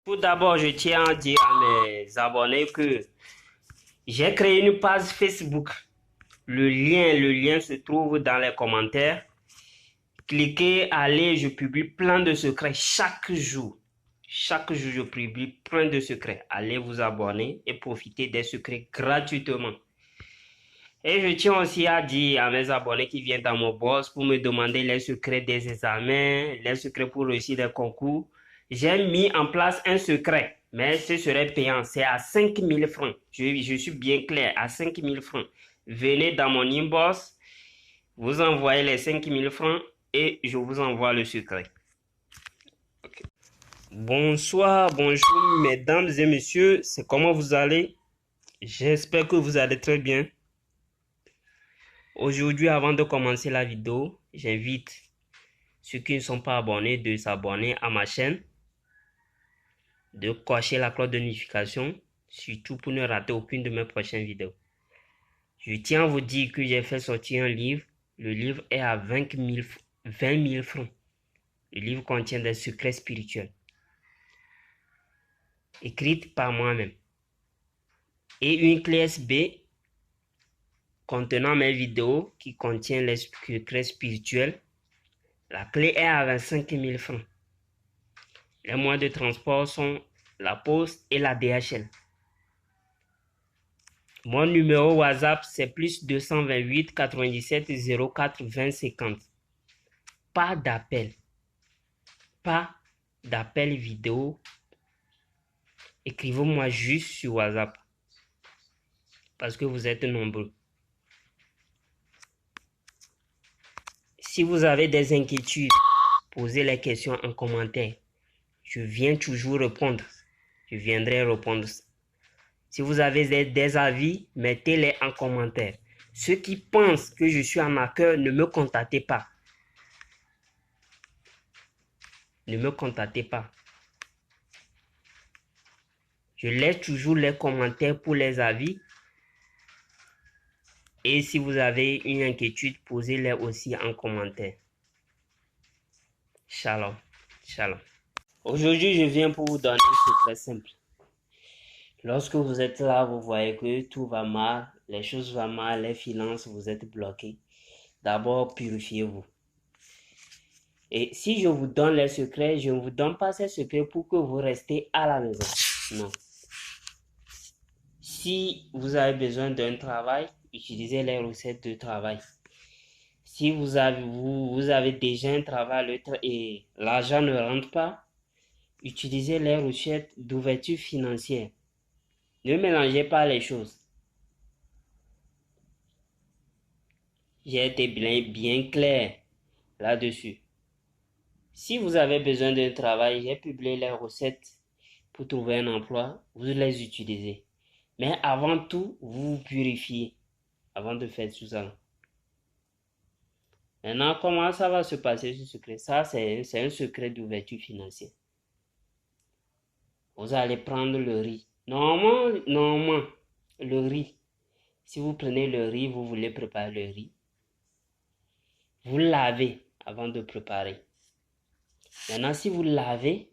Tout d'abord, je tiens à dire à mes abonnés que j'ai créé une page Facebook. Le lien se trouve dans les commentaires. Cliquez, allez, je publie plein de secrets chaque jour. Chaque jour, je publie plein de secrets. Allez vous abonner et profiter des secrets gratuitement. Et je tiens aussi à dire à mes abonnés qui viennent dans mon boss pour me demander les secrets des examens, les secrets pour réussir des concours. J'ai mis en place un secret, mais ce serait payant. C'est à 5 000 francs. Je suis bien clair, à 5 000 francs. Venez dans mon inbox, vous envoyez les 5 000 francs et je vous envoie le secret. Okay. Bonsoir, bonjour mesdames et messieurs, c'est comment vous allez? J'espère que vous allez très bien. Aujourd'hui, avant de commencer la vidéo, j'invite ceux qui ne sont pas abonnés de s'abonner à ma chaîne, de cocher la cloche de notification, surtout pour ne rater aucune de mes prochaines vidéos. Je tiens à vous dire que j'ai fait sortir un livre. Le livre est à 20 000 francs. Le livre contient des secrets spirituels, écrits par moi-même, et une clé USB contenant mes vidéos qui contient les secrets spirituels. La clé est à 25 000 francs. Les moyens de transport sont la Poste et la DHL. Mon numéro WhatsApp, c'est plus 228 97 04 20 50. Pas d'appel. Pas d'appel vidéo. Écrivez-moi juste sur WhatsApp. Parce que vous êtes nombreux. Si vous avez des inquiétudes, posez les questions en commentaire. Je viens toujours répondre. Je viendrai répondre. Si vous avez des avis, mettez-les en commentaire. Ceux qui pensent que je suis en arnaqueur, ne me contactez pas. Ne me contactez pas. Je laisse toujours les commentaires pour les avis. Et si vous avez une inquiétude, posez-les aussi en commentaire. Shalom. Shalom. Aujourd'hui, je viens pour vous donner un secret simple. Lorsque vous êtes là, vous voyez que tout va mal, les choses vont mal, les finances, vous êtes bloqués. D'abord, purifiez-vous. Et si je vous donne les secrets, je ne vous donne pas ces secrets pour que vous restez à la maison. Non. Si vous avez besoin d'un travail, utilisez les recettes de travail. Si vous avez déjà un travail et l'argent ne rentre pas, utilisez les recettes d'ouverture financière. Ne mélangez pas les choses. J'ai été bien clair là-dessus. Si vous avez besoin d'un travail, j'ai publié les recettes pour trouver un emploi, vous les utilisez. Mais avant tout, vous vous purifiez avant de faire tout ça. Maintenant, comment ça va se passer ce secret? Ça, c'est un secret d'ouverture financière. Vous allez prendre le riz. Normalement, le riz. Si vous prenez le riz, vous voulez préparer le riz. Vous lavez avant de préparer. Maintenant, si vous lavez,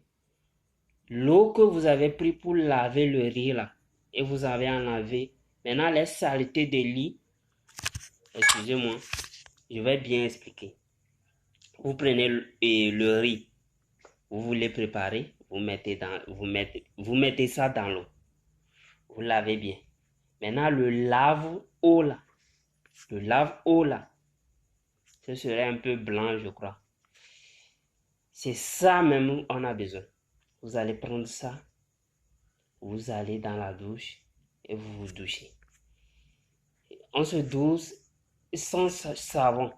l'eau que vous avez pris pour laver le riz là, et vous avez enlevé, maintenant les saletés de lit, excusez-moi, je vais bien expliquer. Vous prenez le riz, vous voulez préparer, vous mettez ça dans l'eau. Vous lavez bien. Maintenant, le lave-eau là, ce serait un peu blanc, je crois. C'est ça même on a besoin. Vous allez prendre ça, vous allez dans la douche et vous vous douchez. On se douche sans savon.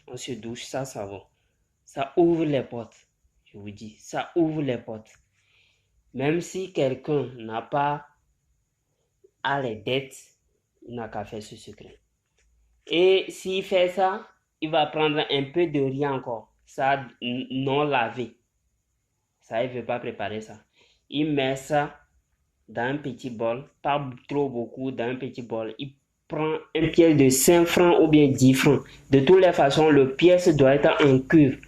On se douche sans savon. Ça ouvre les portes. Je vous dis, ça ouvre les portes. Même si quelqu'un n'a pas à les dettes, il n'a qu'à faire ce secret. Et s'il fait ça, il va prendre un peu de riz encore. Ça non lavé. Ça, il ne veut pas préparer ça. Il met ça dans un petit bol, pas trop beaucoup, dans un petit bol. Il prend une pièce de 5 francs ou bien 10 francs. De toutes les façons, le pièce doit être en cuve.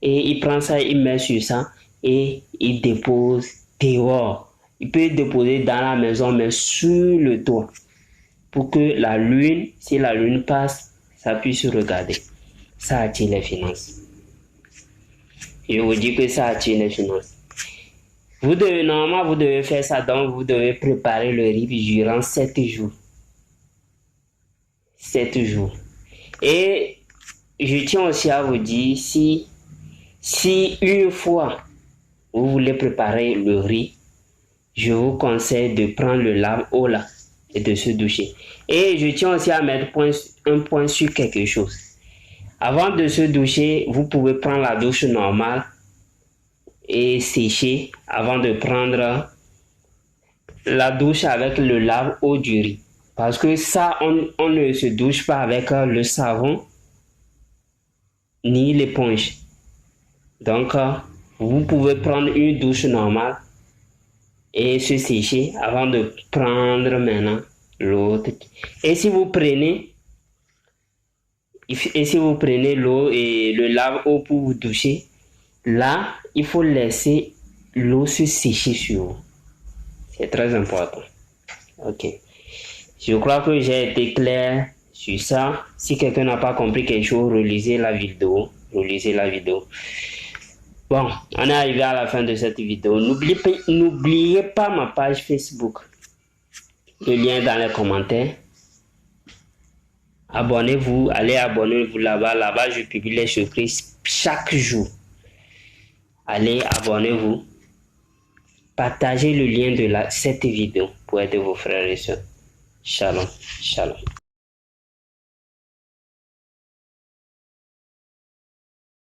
Et il prend ça, il met sur ça. et il dépose dehors. Il peut déposer dans la maison, mais sur le toit, pour que la lune, si la lune passe, ça puisse regarder. Ça attire les finances. Je vous dis que ça attire les finances. Normalement, vous devez faire ça, donc vous devez préparer le riz durant 7 jours. 7 jours. Et je tiens aussi à vous dire, si une fois vous voulez préparer le riz, je vous conseille de prendre le lave-eau là et de se doucher. Et je tiens aussi à mettre un point sur quelque chose. Avant de se doucher, vous pouvez prendre la douche normale et sécher avant de prendre la douche avec le lave-eau du riz. Parce que ça, on ne se douche pas avec le savon ni l'éponge. Donc, vous pouvez prendre une douche normale et se sécher avant de prendre maintenant l'autre. Et si vous prenez l'eau et le lave-eau pour vous doucher, là, il faut laisser l'eau se sécher sur vous. C'est très important. Ok. Je crois que j'ai été clair sur ça. Si quelqu'un n'a pas compris quelque chose, relisez la vidéo. Bon, on est arrivé à la fin de cette vidéo. N'oubliez pas ma page Facebook. Le lien dans les commentaires. Abonnez-vous, allez abonnez-vous là-bas. Là-bas, je publie les surprises chaque jour. Allez, abonnez-vous. Partagez le lien de cette vidéo pour aider vos frères et sœurs. Shalom, shalom.